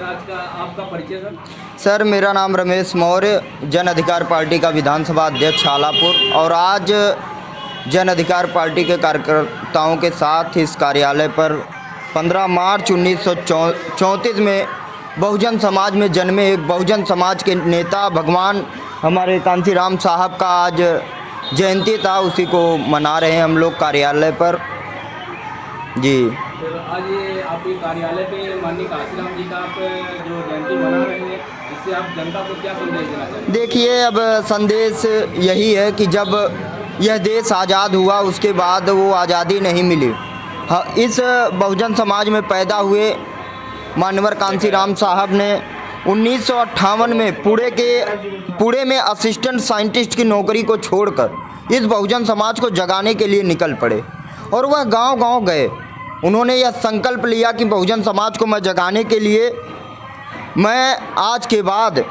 Sir आज का आपका परिचय सर? सर मेरा नाम रमेश मौर्य, जन अधिकार पार्टी का विधानसभा अध्यक्ष शालापुर, और आज जन अधिकार पार्टी के कार्यकर्ताओं के साथ इस कार्यालय पर 15 मार्च 1934 में बहुजन समाज में जन्मे एक बहुजन समाज के नेता भगवान हमारे कांसीराम साहब का आज जयंती था, उसी को मना रहे हैं हम लोग कार्यालय पर जी। तो आज ये आपके कार्यालय पे माननीय कांसीराम जी का आप जो जयंती मना रहे हैं, इससे आप जनता को क्या संदेश देना चाहते हैं? देखिए, अब संदेश यही है कि जब यह देश आज़ाद हुआ उसके बाद वो आज़ादी नहीं मिली। इस बहुजन समाज में पैदा हुए मानवर कांसीराम साहब ने 1958 में पुणे में असिस्टेंट साइंटिस्ट की नौकरी को छोड़कर इस बहुजन समाज को जगाने के लिए निकल पड़े और वह गांव-गांव गए। उन्होंने यह संकल्प लिया कि बहुजन समाज को मैं जगाने के लिए मैं आज के बाद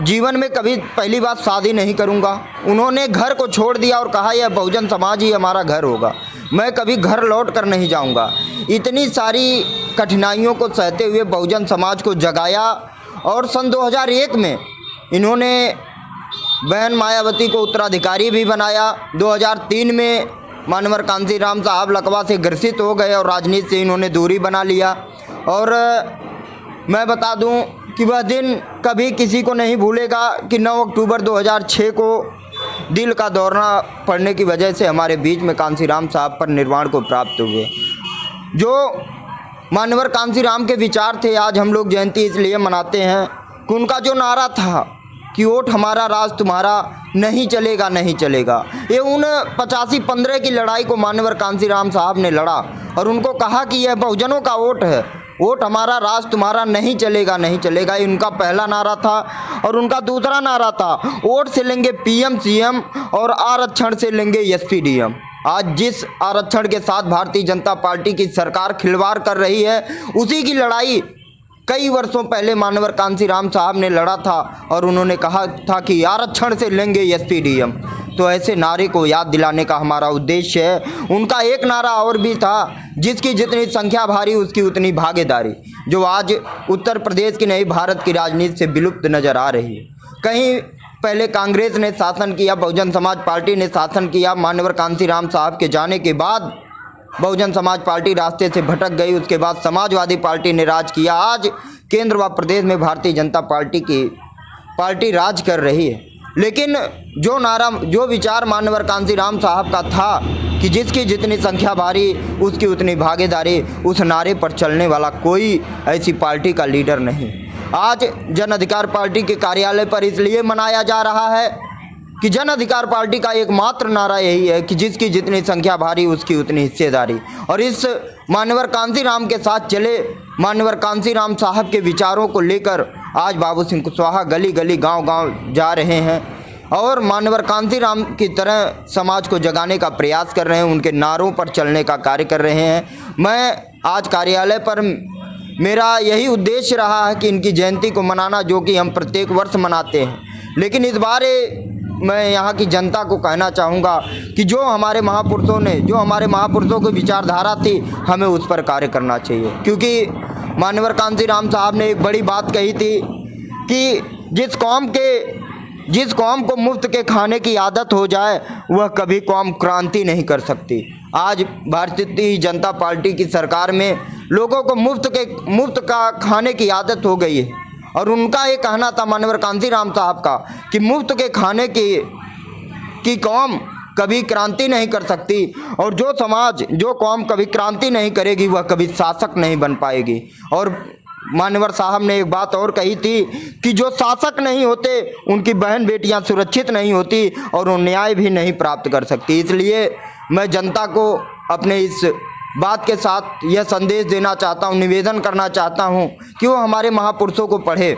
जीवन में कभी पहली बात शादी नहीं करूंगा। उन्होंने घर को छोड़ दिया और कहा यह बहुजन समाज ही हमारा घर होगा, मैं कभी घर लौट कर नहीं जाऊंगा। इतनी सारी कठिनाइयों को सहते हुए बहुजन समाज को जगाया और सन 2001 में इन्होंने बहन मायावती को उत्तराधिकारी भी बनाया। 2003 में मानवर कांसीराम साहब लकवा से ग्रसित हो गए और राजनीति से इन्होंने दूरी बना लिया। और मैं बता दूं कि वह दिन कभी किसी को नहीं भूलेगा कि 9 अक्टूबर 2006 को दिल का दौरा पड़ने की वजह से हमारे बीच में कांसीराम साहब पर निर्वाण को प्राप्त हुए। जो मानवर कांसीराम के विचार थे, आज हम लोग जयंती इसलिए मनाते हैं कि उनका जो नारा था कि वोट हमारा राज तुम्हारा, नहीं चलेगा नहीं चलेगा, ये उन 85-15 की लड़ाई को मानवर कांसीराम साहब ने लड़ा और उनको कहा कि यह बहुजनों का वोट है, वोट हमारा राज तुम्हारा, नहीं चलेगा नहीं चलेगा। ये उनका पहला नारा था। और उनका दूसरा नारा था वोट से लेंगे पीएम सीएम और आरक्षण से लेंगे एसपी डीएम। आज जिस आरक्षण के साथ भारतीय जनता पार्टी की सरकार खिलवाड़ कर रही है, उसी की लड़ाई कई वर्षों पहले मानवर कांसीराम साहब ने लड़ा था और उन्होंने कहा था कि आरक्षण से लेंगे एसपी डीएम। तो ऐसे नारे को याद दिलाने का हमारा उद्देश्य है। उनका एक नारा और भी था, जिसकी जितनी संख्या भारी उसकी उतनी भागीदारी, जो आज उत्तर प्रदेश की नहीं भारत की राजनीति से विलुप्त नज़र आ रही है। कहीं पहले कांग्रेस ने शासन किया, बहुजन समाज पार्टी ने शासन किया। मानवर कांसीराम साहब के जाने के बाद बहुजन समाज पार्टी रास्ते से भटक गई। उसके बाद समाजवादी पार्टी ने राज किया। आज केंद्र व प्रदेश में भारतीय जनता पार्टी राज कर रही है। लेकिन जो नारा, जो विचार मानवर कांसीराम साहब का था कि जिसकी जितनी संख्या भारी उसकी उतनी भागीदारी, उस नारे पर चलने वाला कोई ऐसी पार्टी का लीडर नहीं। आज जन अधिकार पार्टी के कार्यालय पर इसलिए मनाया जा रहा है कि जन अधिकार पार्टी का एकमात्र नारा यही है कि जिसकी जितनी संख्या भारी उसकी उतनी हिस्सेदारी। और इस मानवर कांसीराम के साथ चले, मानवर कांसीराम साहब के विचारों को लेकर आज बाबू सिंह कुशवाहा गली गली गांव-गांव जा रहे हैं और मानवर कांसीराम की तरह समाज को जगाने का प्रयास कर रहे हैं, उनके नारों पर चलने का कार्य कर रहे हैं। मैं आज कार्यालय पर मेरा यही उद्देश्य रहा है कि इनकी जयंती को मनाना, जो कि हम प्रत्येक वर्ष मनाते हैं। लेकिन इस बार मैं यहाँ की जनता को कहना चाहूँगा कि जो हमारे महापुरुषों की विचारधारा थी, हमें उस पर कार्य करना चाहिए। क्योंकि मानवर कांसीराम साहब ने एक बड़ी बात कही थी कि जिस कौम को मुफ्त के खाने की आदत हो जाए, वह कभी कौम क्रांति नहीं कर सकती। आज भारतीय जनता पार्टी की सरकार में लोगों को मुफ्त का खाने की आदत हो गई है। और उनका ये कहना था मानवर कांसीराम साहब का कि मुफ्त के खाने की कौम कभी क्रांति नहीं कर सकती, और जो कौम कभी क्रांति नहीं करेगी वह कभी शासक नहीं बन पाएगी। और मानवर साहब ने एक बात और कही थी कि जो शासक नहीं होते उनकी बहन बेटियां सुरक्षित नहीं होती और वो न्याय भी नहीं प्राप्त कर सकती। इसलिए मैं जनता को अपने इस बात के साथ यह संदेश देना चाहता हूँ, निवेदन करना चाहता हूँ कि वो हमारे महापुरुषों को पढ़े,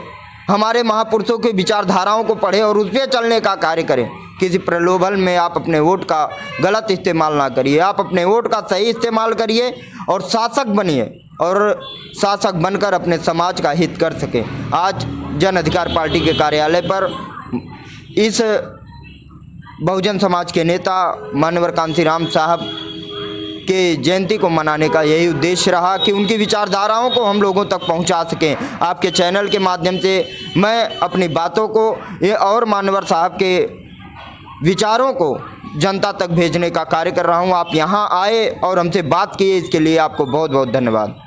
हमारे महापुरुषों की विचारधाराओं को पढ़े और उस पर चलने का कार्य करें। किसी प्रलोभन में आप अपने वोट का गलत इस्तेमाल ना करिए, आप अपने वोट का सही इस्तेमाल करिए और शासक बनिए और शासक बनकर अपने समाज का हित कर सकें। आज जन अधिकार पार्टी के कार्यालय पर इस बहुजन समाज के नेता मानवर कांसीराम साहब के जयंती को मनाने का यही उद्देश्य रहा कि उनकी विचारधाराओं को हम लोगों तक पहुंचा सकें। आपके चैनल के माध्यम से मैं अपनी बातों को और मानवर साहब के विचारों को जनता तक भेजने का कार्य कर रहा हूं। आप यहां आए और हमसे बात किए, इसके लिए आपको बहुत बहुत धन्यवाद।